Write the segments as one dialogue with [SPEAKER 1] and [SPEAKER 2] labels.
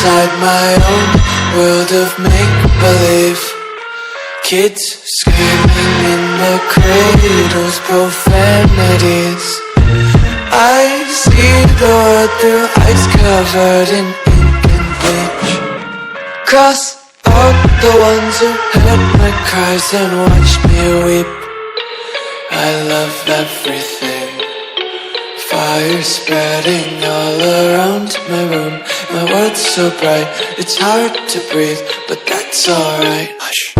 [SPEAKER 1] inside my own world of make-believe. Kids screaming in the cradles, profanities. I see the world through ice covered in ink and bleach. Cross out the ones who heard my cries and watched me weep. I love everything. Fire spreading all around my room. My world's so bright, it's hard to breathe, but that's alright. Hush.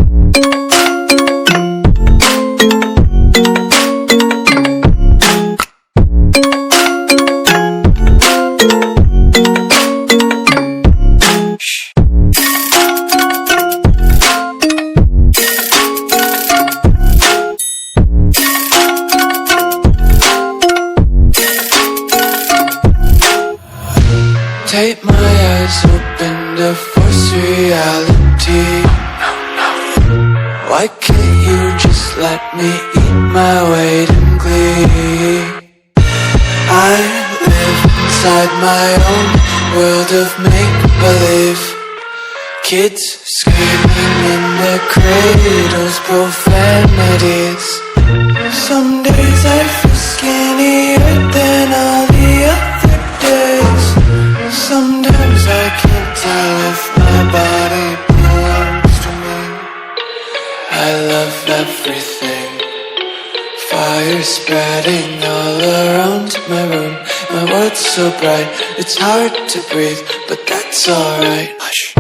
[SPEAKER 1] Take my eyes open to force reality. Why can't you just let me eat my weight in glee? I live inside my own world of make-believe. Kids screaming in their cradles, profanities. Some days I feel skinnier than all the other days. Sometimes I can't tell if my body belongs to me. I love everything. Fire spreading all around my room. My world's so bright, it's hard to breathe, but that's alright. Hush.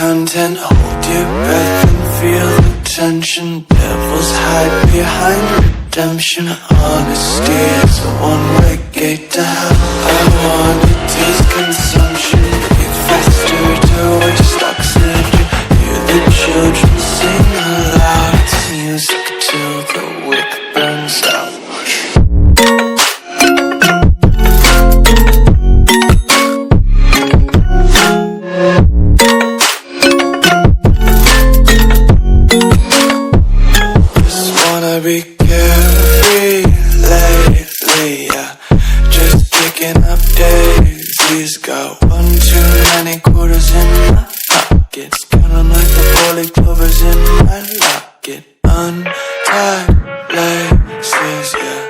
[SPEAKER 1] Content, hold your breath and feel the tension. Devils hide behind redemption. Honesty is a one-way gate to hell. I wanna taste consumption. Breathe faster to waste oxygen. Hear the children sing aloud. It's music till the wick burns out. Be carefree lately, yeah. Just picking up daisies. Got one too many quarters in my pockets. Counting like the four-leaf clovers in my locket. Untied laces, yeah.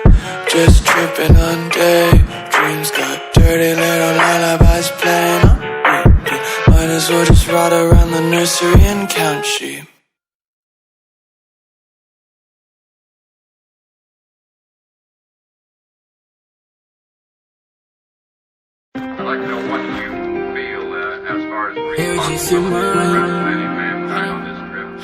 [SPEAKER 1] Just tripping on daydreams. Got dirty little lullabies playing on repeat. Might as well just ride around the nursery and count sheep.
[SPEAKER 2] I'd like to know what you feel as far as
[SPEAKER 3] Eu disse mãe.
[SPEAKER 2] on this trip.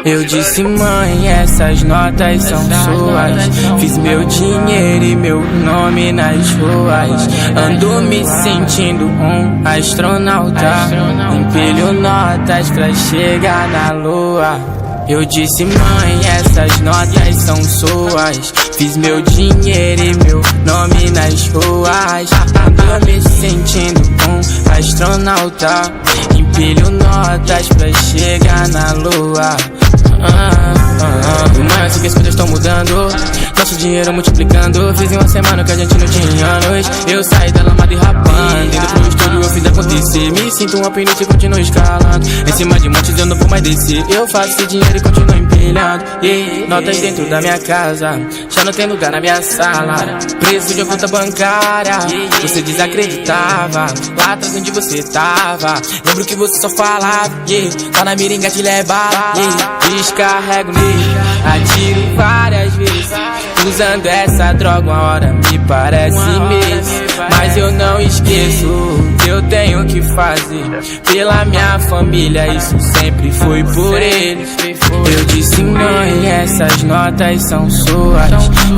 [SPEAKER 3] Eu disse mãe, essas notas são suas. Fiz meu dinheiro e meu nome nas ruas. Ando me sentindo um astronauta. Empilho notas pra chegar na lua. Eu disse mãe, essas notas são suas. Fiz meu dinheiro e meu nome nas ruas. Ando me sentindo um astronauta. Empilho notas pra chegar na lua. Mãe, eu sei que as coisas estão mudando. Nosso dinheiro multiplicando. Fiz em uma semana que a gente não tinha anos. Eu saí da lamada e rapando. Indo pro estúdio eu fiz acontecer. Me sinto um alpinista e continuo escalando. Em cima de montes eu não vou mais descer. Eu faço esse dinheiro e continuo empilhando. Notas dentro da minha casa. Já não tem lugar na minha sala. Preço de uma conta bancária. Você desacreditava. Lá atrás onde você tava. Lembro que você só falava. Tá na miringa te levar. Descarrego nele, atiro várias vezes. Usando essa droga uma hora me parece mês. Mas eu não esqueço que eu tenho que fazer pela minha família, isso sempre foi por eles. Eu disse, mãe, essas notas são suas.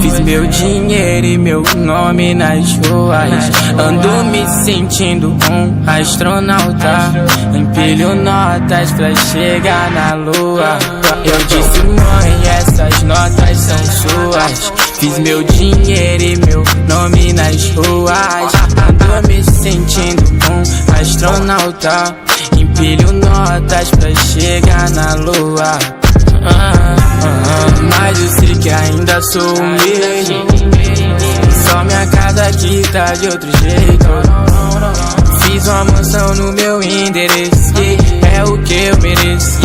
[SPEAKER 3] Fiz meu dinheiro e meu nome nas ruas. Ando me sentindo um astronauta. Empilho notas pra chegar na lua. Eu disse, mãe, essas notas são suas. Fiz meu dinheiro e meu nome nas ruas. Ando me sentindo um astronauta. Empilho notas pra chegar na lua. Mas eu sei que ainda sou humilde. Só minha casa aqui tá de outro jeito. Fiz uma mansão no meu endereço, é o que eu mereço,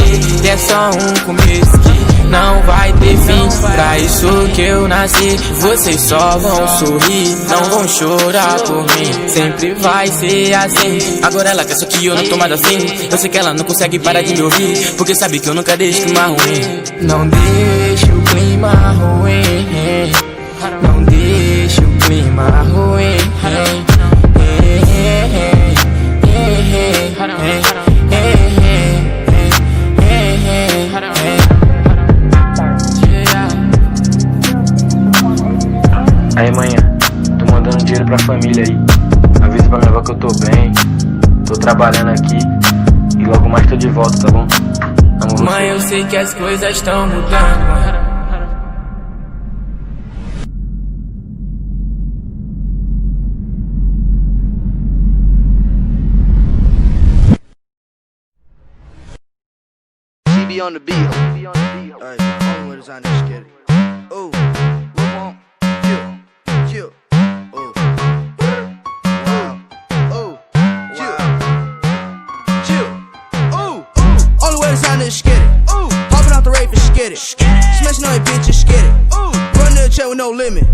[SPEAKER 3] é só um começo que não vai ter fim. Pra isso que eu nasci, vocês só vão sorrir, não vão chorar por mim. Sempre vai ser assim. Agora ela quer só que eu não tô mais assim. Eu sei que ela não consegue parar de me ouvir, porque sabe que eu nunca deixo o clima ruim. Não deixe o clima ruim. Não deixe o clima ruim.
[SPEAKER 4] Aí, manhã, tô mandando dinheiro pra família aí. Avisa pra minha avó que eu tô bem. Tô trabalhando aqui e logo mais tô de volta, tá bom? Amo você.
[SPEAKER 3] Mãe, eu sei que as coisas estão mudando.
[SPEAKER 5] On the beat. Alright, only way to sign this shit. Ooh, whoop, chill. Ooh, wow. Ooh, chill. Ooh, only way to sign this shit. Ooh, hopping out the rave and skid it. Smashing on your bitch and skid it. Ooh, run to the chair with no limit.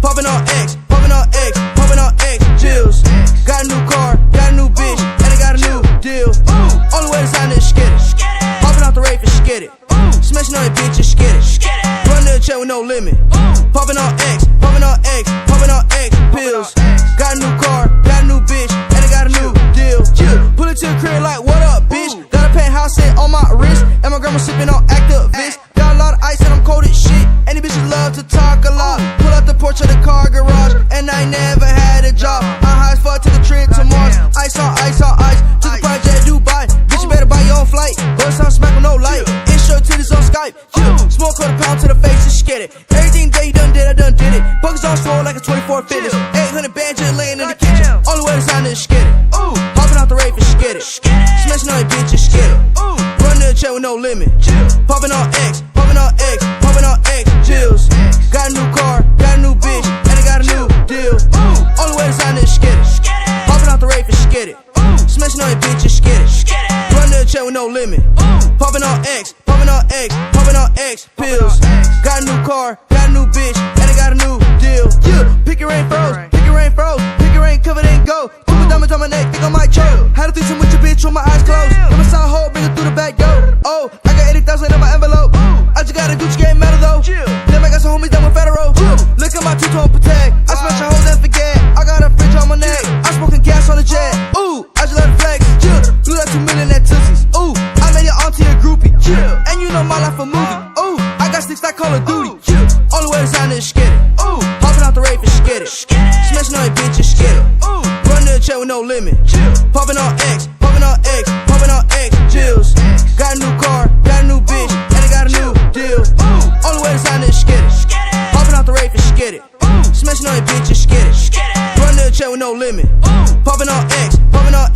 [SPEAKER 5] Popping on X, popping on X, popping on X. Chills. Got a new car, got a new bitch, and I got a new deal. Ooh, only way to sign this shit. Rape and skid it. Smashing on your bitch and skid it. Run to the chair with no limit. Popping on X, popping on X, popping on X pills. Got a new car, got a new bitch, and I got a new deal. Pull it to the crib like, what up, bitch? Got a penthouse set on my wrist, and my grandma sipping on Actavis. Got a lot of ice and I'm cold as shit. Any bitches love to talk a lot. Pull out the porch of the car garage, and I never had a job. I'm high as fuck to the trip to Mars. Ice on ice on ice. To the project Dubai. Bitch, you better buy your own flight. Boys on smack with no light. Intro titties on Skype. Smoke quarter pound to the face and skid it. Everything that you done did, I done did it. Buckets on swole like a 24 fitness. 800 bands just laying in the kitchen. Only way to sign is skid it. Hopping out the rave and skid it. Smashing on your bitch and skid it. Run to the chair with no limit. Popping on X, popping on X, popping on X. Chills. Got a new car, got a new bitch, and I got a new deal. Only way to sign is skid it. Hopping out the rave and skid it. Smashing on your bitch and skid it. Run to the chair with no limit. Popping on X, popping on X, popping on X pills. Got a new car, got a new bitch, and I got a new deal. Pick your rain froze, pick your rain froze, pick your rain covered in gold. Put diamonds on my neck, think I might choke. Had a threesome with your bitch with my eyes closed. Got my side hole, bring it through the back door. Oh, I got 80,000 in my envelope. I just got a Gucci game metal though. Then I got some homies that went federal. Look at my two-tone protect. I smash a hole and forget. I got a fridge on my neck. I smoking gas on the jet. Ooh, I just let it flex. Blew that 2 million at Tootsies. Ooh, I made your auntie a groupie. And you know my life a movie. Ooh, I got sticks like Call of Duty. Only way to sign is skid it. Ooh, hopping out the rave and skid it. Smashing on your bitch and skid it. Run to the chair with no limit. Popping on X, popping on X, popping on X. Chills. Got a new car, got a new bitch, and I got a new deal. Only way to sign is skid it. Hopping out the rave and skid it. Smashing on your bitch and skid it. Run to the chair with no limit. Popping on X, popping on